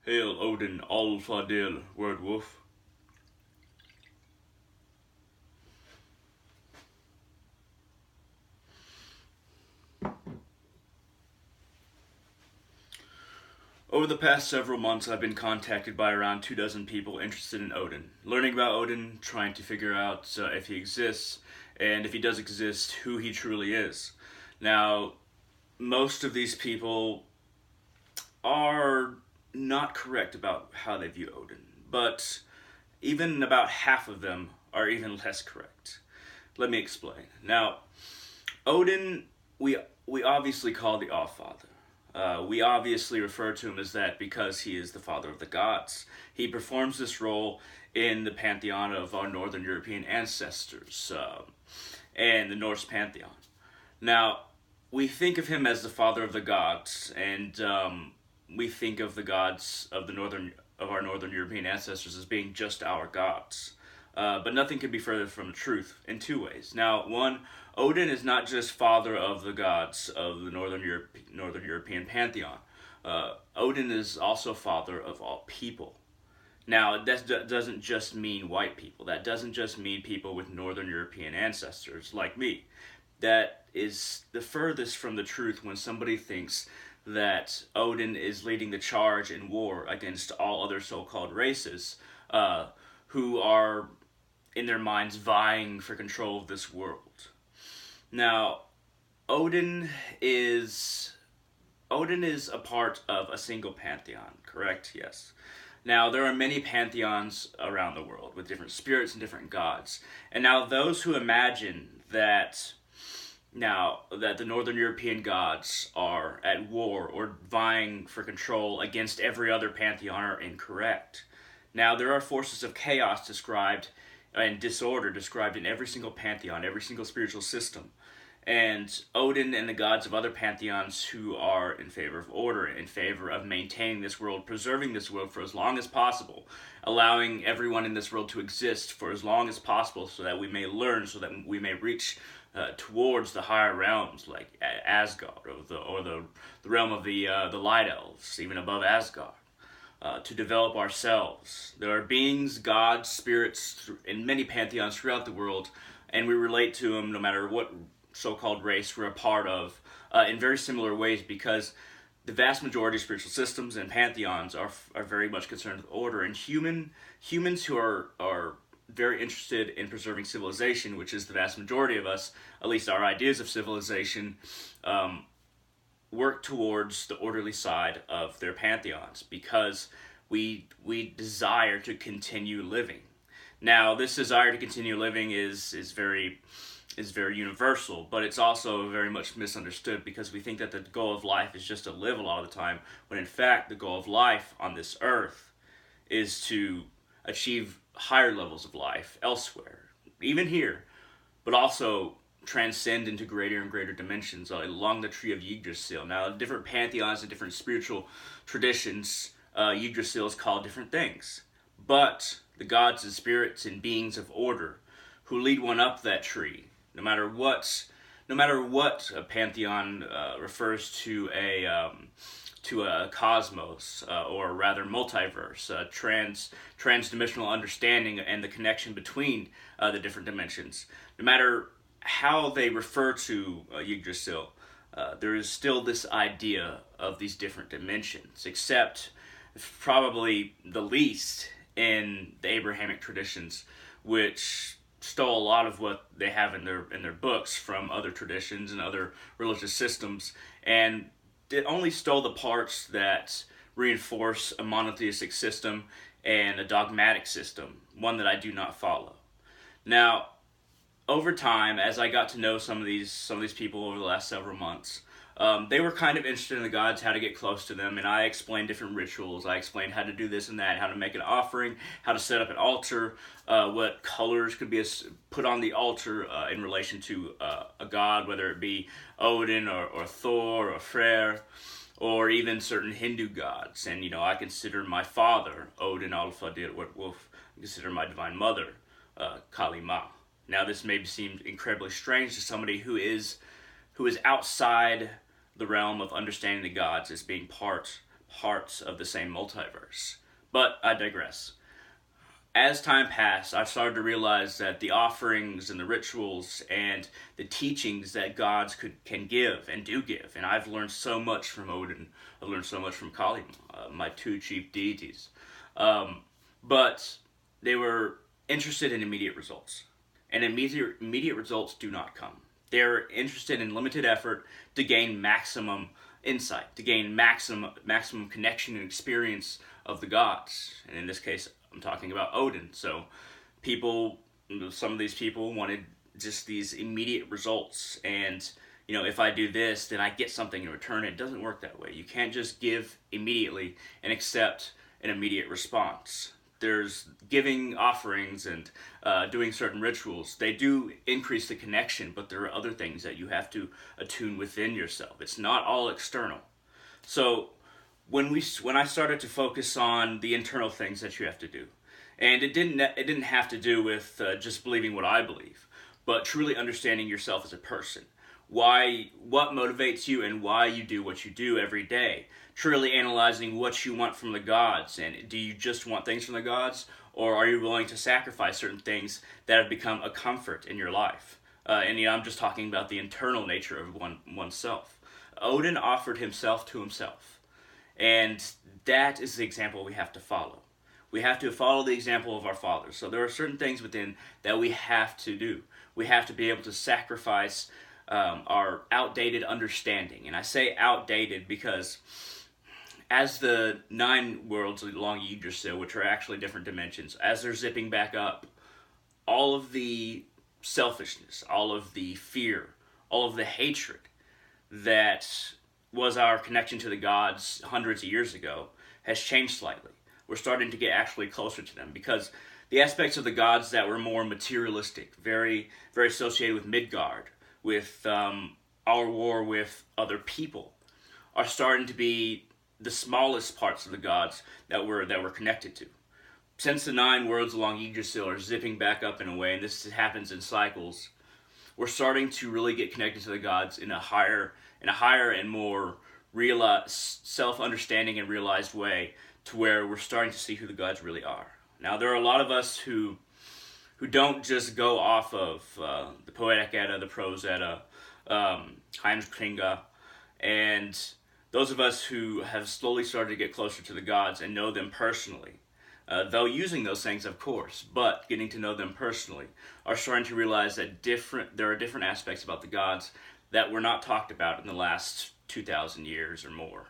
Hail Odin, All-Fadil, Word Wolf. Over the past several months, I've been contacted by around 2 dozen people interested in Odin. Learning about Odin, trying to figure out if he exists, and if he does exist, who he truly is. Now, most of these people are not correct about how they view Odin, but even about half of them are even less correct. Let me explain. Now, Odin, we obviously call the All-Father. We obviously refer to him as that because he is the father of the gods. He performs this role in the pantheon of our Northern European ancestors and the Norse pantheon. Now, we think of him as the father of the gods, and we think of the gods of our Northern European ancestors as being just our gods. But nothing could be further from the truth in two ways. Now, one, Odin is not just father of the gods of the Northern European pantheon. Odin is also father of all people. Now, that doesn't just mean white people. That doesn't just mean people with Northern European ancestors like me. That is the furthest from the truth when somebody thinks that Odin is leading the charge in war against all other so-called races who are, in their minds, vying for control of this world. Now, Odin is a part of a single pantheon, correct? Yes. Now, there are many pantheons around the world with different spirits and different gods. And now those who imagine that the Northern European gods are at war or vying for control against every other pantheon are incorrect. Now, there are forces of chaos described and disorder described in every single pantheon, every single spiritual system. And Odin and the gods of other pantheons who are in favor of order, in favor of maintaining this world, preserving this world for as long as possible, allowing everyone in this world to exist for as long as possible so that we may learn, so that we may reach towards the higher realms like Asgard or the realm of the Light Elves, even above Asgard. To develop ourselves. There are beings, gods, spirits in many pantheons throughout the world, and we relate to them no matter what so-called race we're a part of in very similar ways, because the vast majority of spiritual systems and pantheons are very much concerned with order, and humans who are very interested in preserving civilization, which is the vast majority of us, at least our ideas of civilization, work towards the orderly side of their pantheons because we desire to continue living. Now, this desire to continue living is very universal, but it's also very much misunderstood because we think that the goal of life is just to live a lot of the time, when in fact the goal of life on this earth is to achieve higher levels of life elsewhere, even here, but also transcend into greater and greater dimensions along the tree of Yggdrasil. Now, different pantheons and different spiritual traditions, Yggdrasil is called different things. But the gods and spirits and beings of order who lead one up that tree, no matter what a pantheon refers to a cosmos, or rather multiverse, transdimensional understanding and the connection between the different dimensions. No matter how they refer to Yggdrasil, there is still this idea of these different dimensions, except probably the least in the Abrahamic traditions, which stole a lot of what they have in their books from other traditions and other religious systems, and it only stole the parts that reinforce a monotheistic system and a dogmatic system, one that I do not follow. Now, over time, as I got to know some of these people over the last several months, they were kind of interested in the gods, how to get close to them, and I explained different rituals. I explained how to do this and that, how to make an offering, how to set up an altar, what colors could be put on the altar in relation to a god, whether it be Odin or Thor or Freyr, or even certain Hindu gods. And, I consider my father, Odin Alfadir Wolf, I consider my divine mother, Kali Ma. Now, this may seem incredibly strange to somebody who is outside the realm of understanding the gods as being part parts of the same multiverse. But I digress. As time passed, I started to realize that the offerings and the rituals and the teachings that gods can give and do give, and I've learned so much from Odin. I've learned so much from Kali, my two chief deities. But they were interested in immediate results, and immediate results do not come. They're interested in limited effort to gain maximum insight, to gain maximum connection and experience of the gods, and in this case, I'm talking about Odin. So some of these people wanted just these immediate results, and if I do this, then I get something in return. It doesn't work that way. You can't just give immediately and accept an immediate response. There's giving offerings and doing certain rituals. They do increase the connection, but there are other things that you have to attune within yourself. It's not all external. So when I started to focus on the internal things that you have to do, and it didn't have to do with just believing what I believe, but truly understanding yourself as a person, what motivates you and why you do what you do every day, truly analyzing what you want from the gods, and do you just want things from the gods, or are you willing to sacrifice certain things that have become a comfort in your life? And I'm just talking about the internal nature of oneself. Odin offered himself to himself. And that is the example we have to follow. We have to follow the example of our fathers. So there are certain things within that we have to do. We have to be able to sacrifice our outdated understanding. And I say outdated because as the 9 worlds along Yggdrasil, which are actually different dimensions, as they're zipping back up, all of the selfishness, all of the fear, all of the hatred that was our connection to the gods hundreds of years ago has changed slightly. We're starting to get actually closer to them because the aspects of the gods that were more materialistic, very, very associated with Midgard, with our war with other people, are starting to be the smallest parts of the gods that we're connected to. Since the 9 worlds along Yggdrasil are zipping back up in a way, and this happens in cycles, we're starting to really get connected to the gods in a higher and more realized, self-understanding and realized way, to where we're starting to see who the gods really are. Now, there are a lot of us who don't just go off of the Poetic Edda, the Prose Edda, Heimskringla, and those of us who have slowly started to get closer to the gods and know them personally, though using those things, of course, but getting to know them personally, are starting to realize that there are different aspects about the gods that were not talked about in the last 2,000 years or more.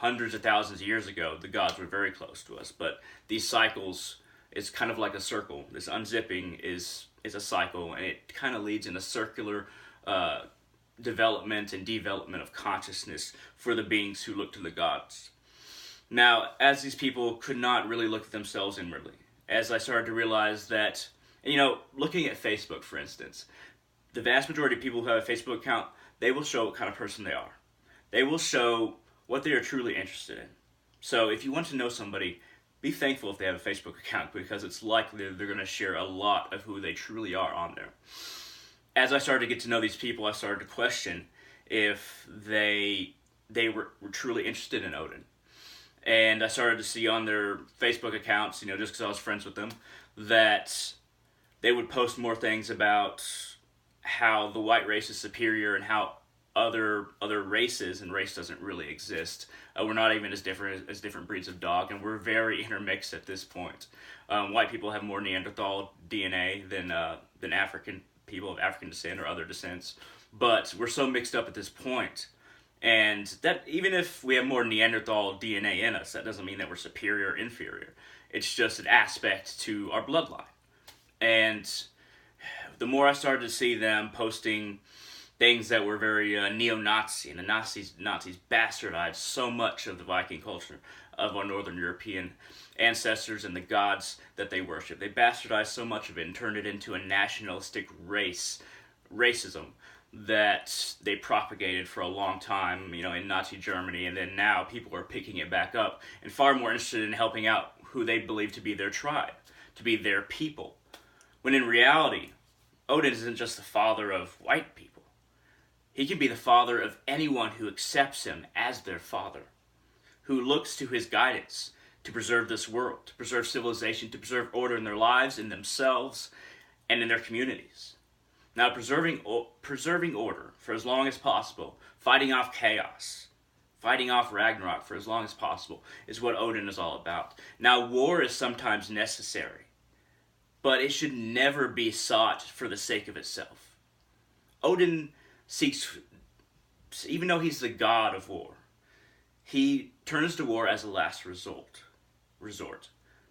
Hundreds of thousands of years ago, the gods were very close to us, but these cycles, it's kind of like a circle. This unzipping is a cycle, and it kind of leads in a circular development and development of consciousness for the beings who look to the gods. Now, as these people could not really look at themselves inwardly, as I started to realize that, looking at Facebook, for instance, the vast majority of people who have a Facebook account, they will show what kind of person they are. They will show what they are truly interested in. So if you want to know somebody, be thankful if they have a Facebook account, because it's likely they're going to share a lot of who they truly are on there. As I started to get to know these people, I started to question if they were truly interested in Odin. And I started to see on their Facebook accounts, just because I was friends with them, that they would post more things about how the white race is superior and how other races, and race doesn't really exist. We're not even as different breeds of dog, and we're very intermixed at this point. White people have more Neanderthal DNA than African people of African descent or other descents, but we're so mixed up at this point. And that even if we have more Neanderthal DNA in us, that doesn't mean that we're superior or inferior. It's just an aspect to our bloodline. And the more I started to see them posting things that were very neo-Nazi, and the Nazis bastardized so much of the Viking culture of our Northern European ancestors and the gods that they worship. They bastardized so much of it and turned it into a nationalistic racism that they propagated for a long time, in Nazi Germany, and then now people are picking it back up and far more interested in helping out who they believe to be their tribe, to be their people. When in reality, Odin isn't just the father of white people. He can be the father of anyone who accepts him as their father. who looks to his guidance to preserve this world, to preserve civilization, to preserve order in their lives, in themselves, and in their communities. Now, preserving order for as long as possible, fighting off chaos, fighting off Ragnarok for as long as possible, is what Odin is all about. Now, war is sometimes necessary, but it should never be sought for the sake of itself. Odin seeks, even though he's the god of war, he turns to war as a last resort.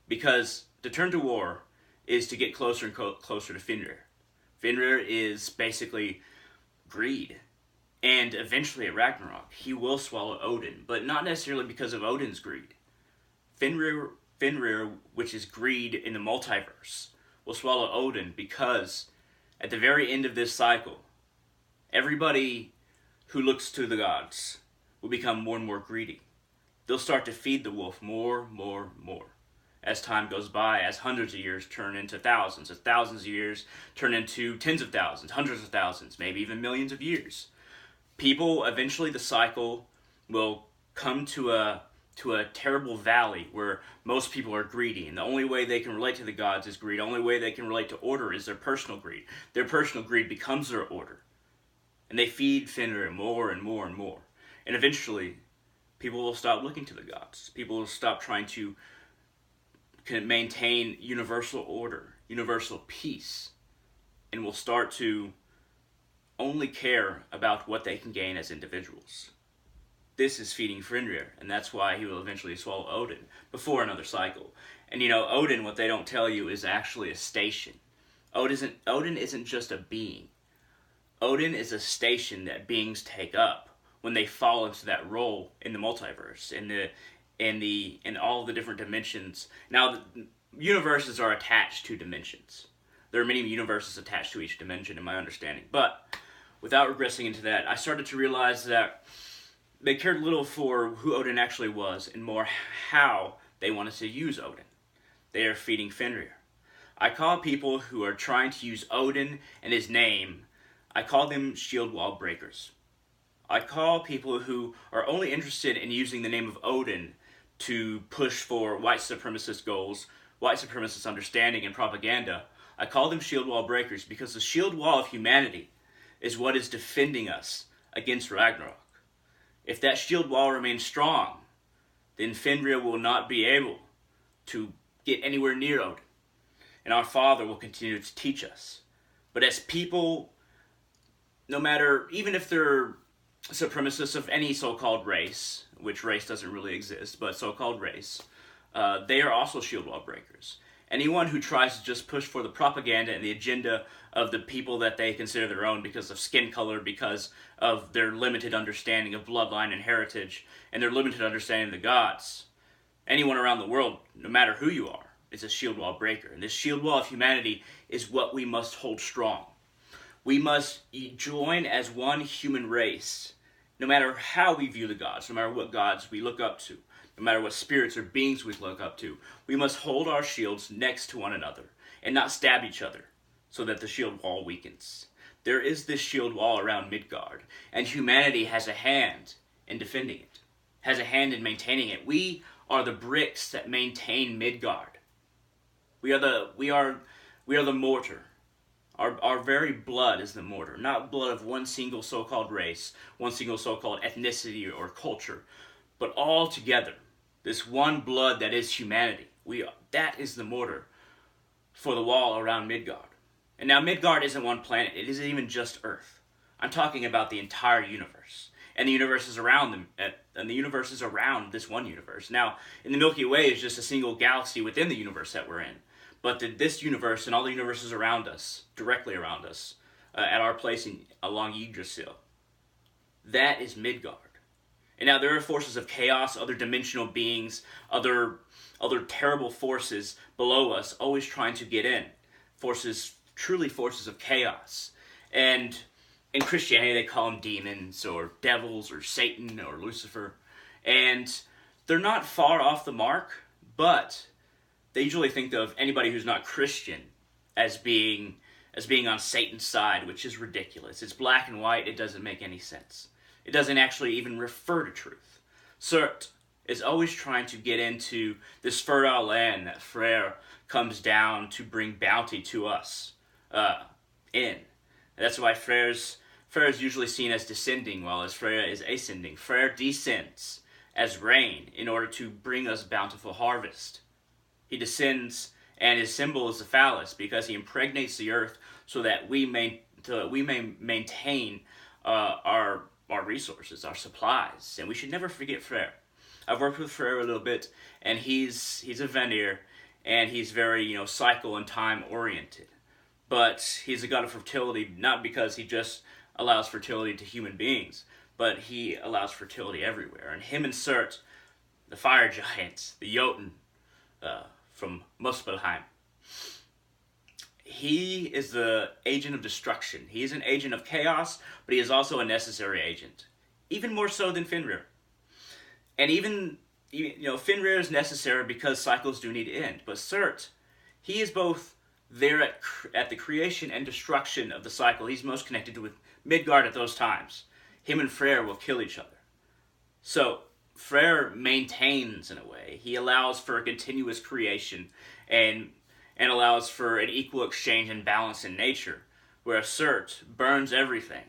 Because to turn to war is to get closer and closer to Fenrir. Fenrir is basically greed. And eventually at Ragnarok, he will swallow Odin, but not necessarily because of Odin's greed. Fenrir, which is greed in the multiverse, will swallow Odin because at the very end of this cycle, everybody who looks to the gods will become more and more greedy. They'll start to feed the wolf more. As time goes by, as hundreds of years turn into thousands, as thousands of years turn into tens of thousands, hundreds of thousands, maybe even millions of years. People, eventually the cycle will come to a terrible valley where most people are greedy, and the only way they can relate to the gods is greed. The only way they can relate to order is their personal greed. Their personal greed becomes their order. And they feed Fenrir more and more and more. And eventually, people will stop looking to the gods. People will stop trying to maintain universal order, universal peace, and will start to only care about what they can gain as individuals. This is feeding Fenrir, and that's why he will eventually swallow Odin before another cycle. And Odin, what they don't tell you, is actually a station. Odin isn't just a being. Odin is a station that beings take up when they fall into that role in the multiverse, in all the different dimensions. Now, the universes are attached to dimensions. There are many universes attached to each dimension, in my understanding. But without regressing into that, I started to realize that they cared little for who Odin actually was, and more how they wanted to use Odin. They are feeding Fenrir. I call people who are trying to use Odin and his name, I call them shield wall breakers. I call people who are only interested in using the name of Odin to push for white supremacist goals, white supremacist understanding and propaganda, I call them shield wall breakers because the shield wall of humanity is what is defending us against Ragnarok. If that shield wall remains strong, then Fenrir will not be able to get anywhere near Odin. And our Father will continue to teach us. But as people, no matter, even if they're supremacists of any so-called race, which race doesn't really exist, but so-called race, they are also shield wall breakers. Anyone who tries to just push for the propaganda and the agenda of the people that they consider their own because of skin color, because of their limited understanding of bloodline and heritage, and their limited understanding of the gods, anyone around the world, no matter who you are, is a shield wall breaker. And this shield wall of humanity is what we must hold strong. We must join as one human race, no matter how we view the gods, no matter what gods we look up to, no matter what spirits or beings we look up to. We must hold our shields next to one another and not stab each other so that the shield wall weakens. There is this shield wall around Midgard, and humanity has a hand in defending it, has a hand in maintaining it. We are the bricks that maintain Midgard. We are the mortar. Our very blood is the mortar, not blood of one single so-called race, one single so-called ethnicity or culture, but all together, this one blood that is humanity. That is the mortar for the wall around Midgard. And now Midgard isn't one planet, it isn't even just Earth. I'm talking about the entire universe, and the universes around them, and the universes around this one universe. Now, in the Milky Way is just a single galaxy within the universe that we're in. But this universe and all the universes around us, directly around us, at our place along Yggdrasil, that is Midgard. And now there are forces of chaos, other dimensional beings, other terrible forces below us, always trying to get in. Truly forces of chaos. And in Christianity, they call them demons, or devils, or Satan, or Lucifer. And they're not far off the mark, but they usually think of anybody who's not Christian as being on Satan's side, which is ridiculous. It's black and white. It doesn't make any sense. It doesn't actually even refer to truth. So is always trying to get into this fertile land that Freyr comes down to bring bounty to us in. And that's why Freyr is usually seen as descending, while as Freya is ascending. Freyr descends as rain in order to bring us bountiful harvest. He descends, and his symbol is the phallus because he impregnates the earth so that we may maintain our resources, our supplies, and we should never forget Freyr. I've worked with Freyr a little bit, and he's a Vanir, and he's very cycle and time oriented. But he's a god of fertility, not because he just allows fertility to human beings, but he allows fertility everywhere. And him and Surt, the fire giant, the Jotun from Muspelheim, he is the agent of destruction. He is an agent of chaos, but he is also a necessary agent, even more so than Fenrir. And even Fenrir is necessary because cycles do need to end. But Surt, he is both there at the creation and destruction of the cycle. He's most connected with Midgard at those times. Him and Freyr will kill each other. So Freyr maintains, in a way. He allows for a continuous creation and allows for an equal exchange and balance in nature, whereas Surt burns everything.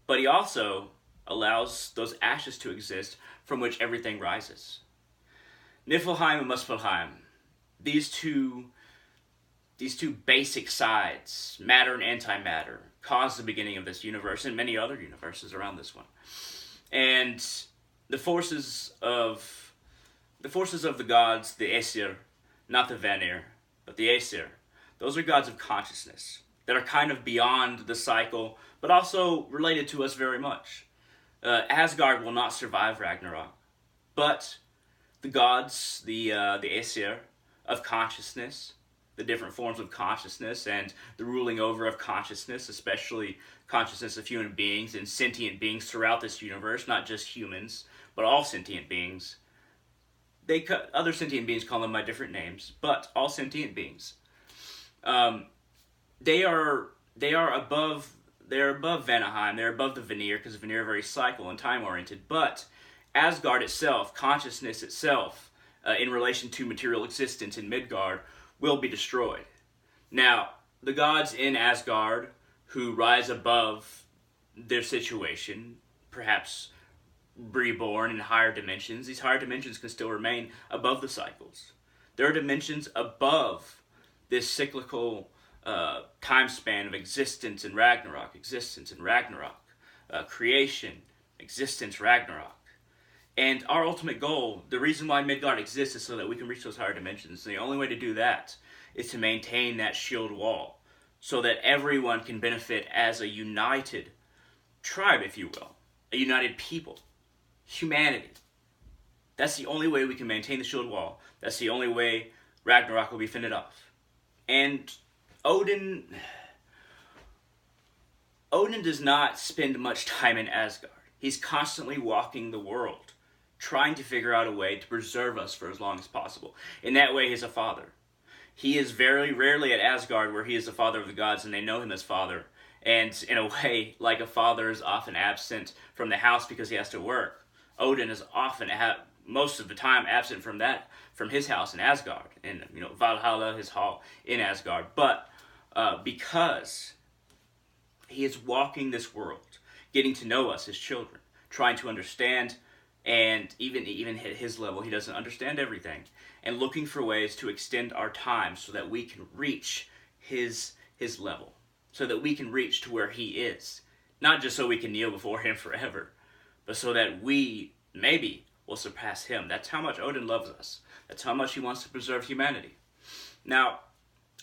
But he also allows those ashes to exist from which everything rises. Niflheim and Muspelheim, these two basic sides, matter and antimatter, caused the beginning of this universe and many other universes around this one. And the forces of the gods, the Aesir, not the Vanir, but the Aesir, those are gods of consciousness that are kind of beyond the cycle, but also related to us very much. Asgard will not survive Ragnarok, but the gods, the Aesir of consciousness, the different forms of consciousness and the ruling over of consciousness, especially consciousness of human beings and sentient beings throughout this universe, not just humans, but all sentient beings. Other sentient beings call them by different names, but all sentient beings. They are above Vanaheim. They're above the Vanir because the Vanir are very cycle and time oriented. But Asgard itself, consciousness itself, in relation to material existence in Midgard, will be destroyed. Now, the gods in Asgard who rise above their situation, perhaps reborn in higher dimensions, these higher dimensions can still remain above the cycles. There are dimensions above this cyclical time span of existence and Ragnarok, creation, existence, Ragnarok. And our ultimate goal, the reason why Midgard exists, is so that we can reach those higher dimensions. And the only way to do that is to maintain that shield wall so that everyone can benefit as a united tribe, if you will, a united people, humanity. That's the only way we can maintain the shield wall. That's the only way Ragnarok will be fended off. And Odin does not spend much time in Asgard. He's constantly walking the world, trying to figure out a way to preserve us for as long as possible. In that way, he's a father. He is very rarely at Asgard, where he is the father of the gods, and they know him as father. And in a way, like a father is often absent from the house because he has to work, Odin is often, most of the time, absent from his house in Asgard, in Valhalla, his hall in Asgard. But because he is walking this world, getting to know us as children, trying to understand, and even at his level, he doesn't understand everything, and looking for ways to extend our time so that we can reach his level, so that we can reach to where he is. Not just so we can kneel before him forever, but so that we, maybe, will surpass him. That's how much Odin loves us. That's how much he wants to preserve humanity. Now,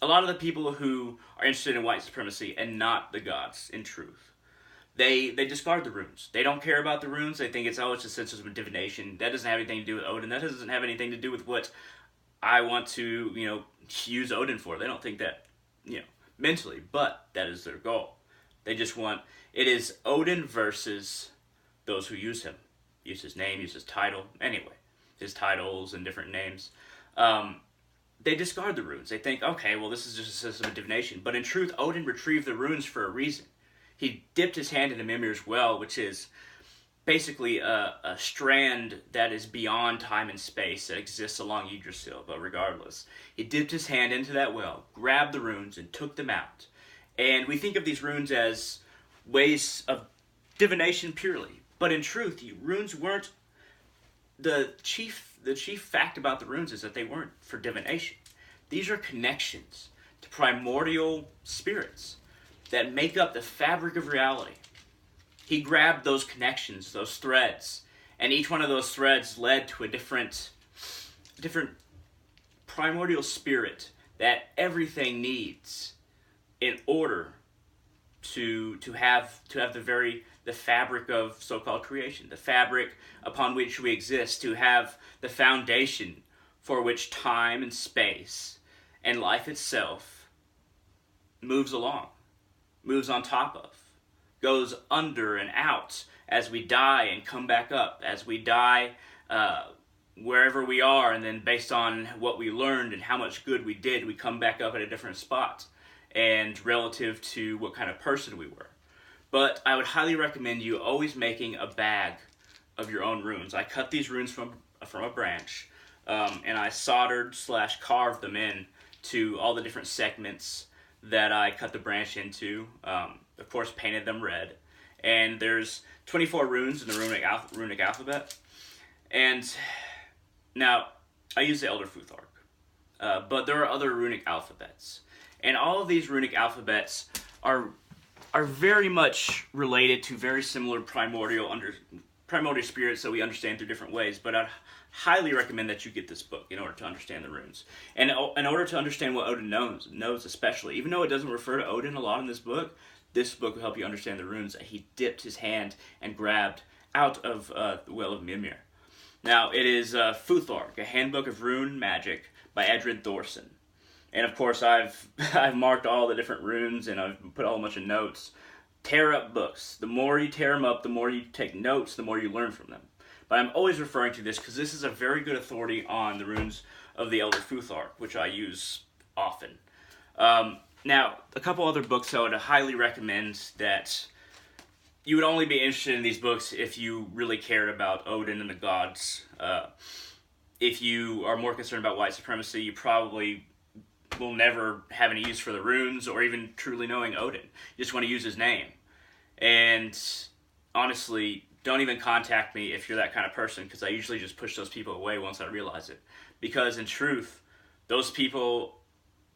a lot of the people who are interested in white supremacy, and not the gods, in truth, they discard the runes. They don't care about the runes. They think it's just a sense of divination. That doesn't have anything to do with Odin. That doesn't have anything to do with what I want to, use Odin for. They don't think that, mentally, but that is their goal. They just want, it is Odin versus those who use him. Use his name, use his title, anyway. His titles and different names. They discard the runes. They think, okay, well, this is just a system of divination. But in truth, Odin retrieved the runes for a reason. He dipped his hand into Mimir's well, which is basically a strand that is beyond time and space that exists along Yggdrasil, but regardless. He dipped his hand into that well, grabbed the runes, and took them out. And we think of these runes as ways of divination purely, but in truth, runes weren't the chief fact about the runes is that they weren't for divination. These are connections to primordial spirits that make up the fabric of reality. He grabbed those connections, those threads, and each one of those threads led to a different primordial spirit that everything needs in order to have the fabric of so-called creation, the fabric upon which we exist, to have the foundation for which time and space and life itself moves along, moves on top of, goes under and out as we die and come back up, as we die wherever we are, and then based on what we learned and how much good we did, we come back up at a different spot, and relative to what kind of person we were. But I would highly recommend you always making a bag of your own runes. I cut these runes from a branch, and I soldered/carved them in to all the different segments that I cut the branch into. Of course, painted them red. And there's 24 runes in the runic alphabet. And now, I use the Elder Futhark, but there are other runic alphabets. And all of these runic alphabets are very much related to very similar primordial spirits that we understand through different ways. But I'd highly recommend that you get this book in order to understand the runes. And in order to understand what Odin knows especially, even though it doesn't refer to Odin a lot in this book will help you understand the runes that he dipped his hand and grabbed out of the Well of Mimir. Now, it is Futhark, a handbook of rune magic by Edred Thorson. And of course, I've marked all the different runes, and I've put a whole bunch of notes. Tear up books. The more you tear them up, the more you take notes, the more you learn from them. But I'm always referring to this because this is a very good authority on the runes of the Elder Futhark, which I use often. Now, a couple other books I would highly recommend that you would only be interested in these books if you really cared about Odin and the gods. If you are more concerned about white supremacy, you probably will never have any use for the runes or even truly knowing Odin. You just want to use his name. And honestly, don't even contact me if you're that kind of person, because I usually just push those people away once I realize it. Because in truth, those people,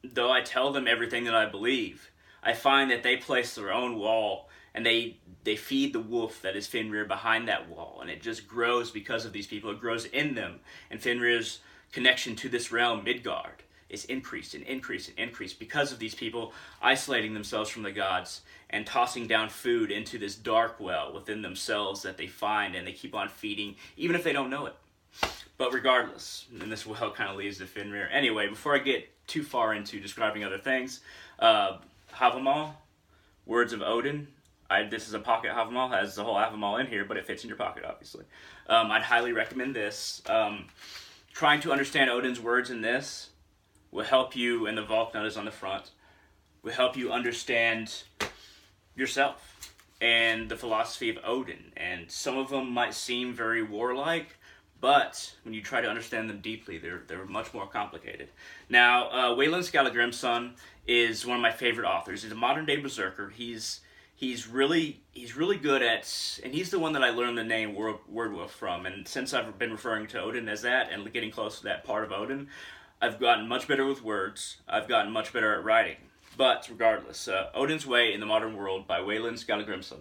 though I tell them everything that I believe, I find that they place their own wall, and they feed the wolf that is Fenrir behind that wall, and it just grows because of these people. It grows in them, and Fenrir's connection to this realm, Midgard, is increased and increased and increased because of these people isolating themselves from the gods and tossing down food into this dark well within themselves that they find, and they keep on feeding, even if they don't know it. But regardless, and this well kind of leads to Fenrir. Anyway, before I get too far into describing other things, Havamal, Words of Odin. This is a pocket Havamal, has the whole Havamal in here, but it fits in your pocket, obviously. I'd highly recommend this. Trying to understand Odin's words in this will help you, and the Valknut is on the front, will help you understand yourself and the philosophy of Odin. And some of them might seem very warlike, but when you try to understand them deeply, they're much more complicated. Now, Wayland Skallagrimsson is one of my favorite authors. He's a modern-day berserker. He's really good at, and he's the one that I learned the name Wordwolf from. And since I've been referring to Odin as that and getting close to that part of Odin, I've gotten much better with words. I've gotten much better at writing. But regardless, Odin's Way in the Modern World by Wayland Skallagrimsson.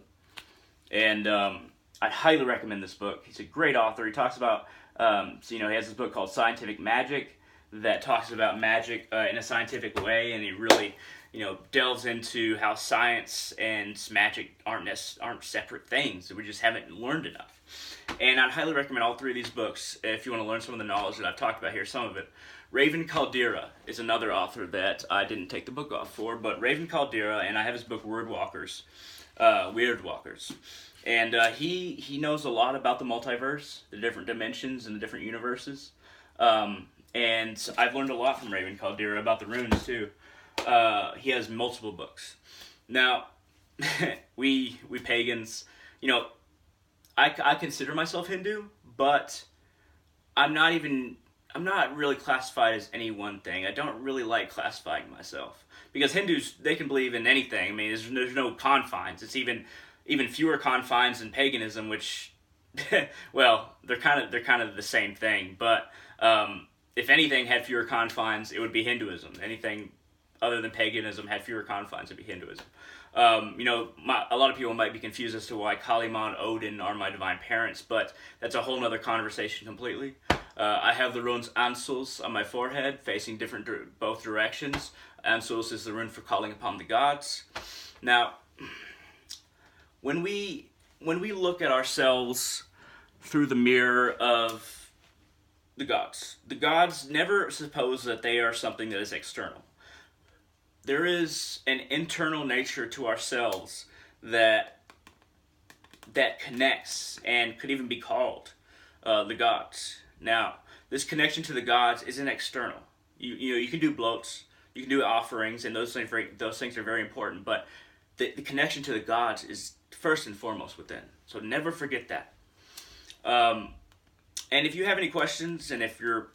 And I highly recommend this book. He's a great author. He talks about, he has this book called Scientific Magic that talks about magic in a scientific way, and he really, delves into how science and magic aren't separate things. We just haven't learned enough. And I'd highly recommend all three of these books if you want to learn some of the knowledge that I've talked about here, some of it. Raven Caldera is another author that I didn't take the book off for, but Raven Caldera, and I have his book Weird Walkers. And he knows a lot about the multiverse, the different dimensions and the different universes. And I've learned a lot from Raven Caldera about the runes too. He has multiple books. Now, we pagans, I consider myself Hindu, but I'm not even, I'm not really classified as any one thing. I don't really like classifying myself because Hindus, they can believe in anything. I mean, there's no confines. It's even fewer confines than paganism, which, well, they're kind of the same thing. But if anything had fewer confines, it would be Hinduism. Anything other than paganism had fewer confines, it'd be Hinduism. A lot of people might be confused as to why Kalima and Odin are my divine parents, but that's a whole nother conversation completely. I have the runes Ansus on my forehead, facing both directions. Ansus is the rune for calling upon the gods. Now, when we look at ourselves through the mirror of the gods never suppose that they are something that is external. There is an internal nature to ourselves that connects and could even be called the gods. Now, this connection to the gods isn't external. You can do bloats, you can do offerings, and those things are very important. But the connection to the gods is first and foremost within. So never forget that. And if you have any questions, and if you're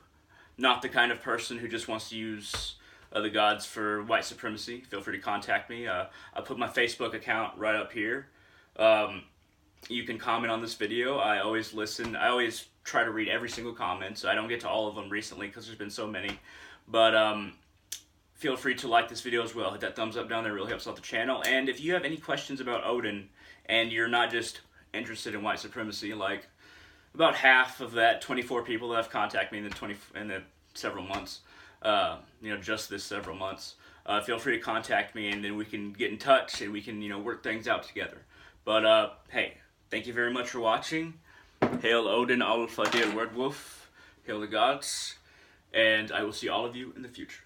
not the kind of person who just wants to use the gods for white supremacy, feel free to contact me. I put my Facebook account right up here. You can comment on this video. I always listen. I always try to read every single comment, so I don't get to all of them recently because there's been so many. But feel free to like this video as well. Hit that thumbs up down there. It really helps out the channel. And if you have any questions about Odin, and you're not just interested in white supremacy, like about half of that 24 people that have contacted me in the several months, just this several months, feel free to contact me, and then we can get in touch and we can, work things out together. But, hey, thank you very much for watching. Hail Odin, Alfadir Wordwolf, hail the gods, and I will see all of you in the future.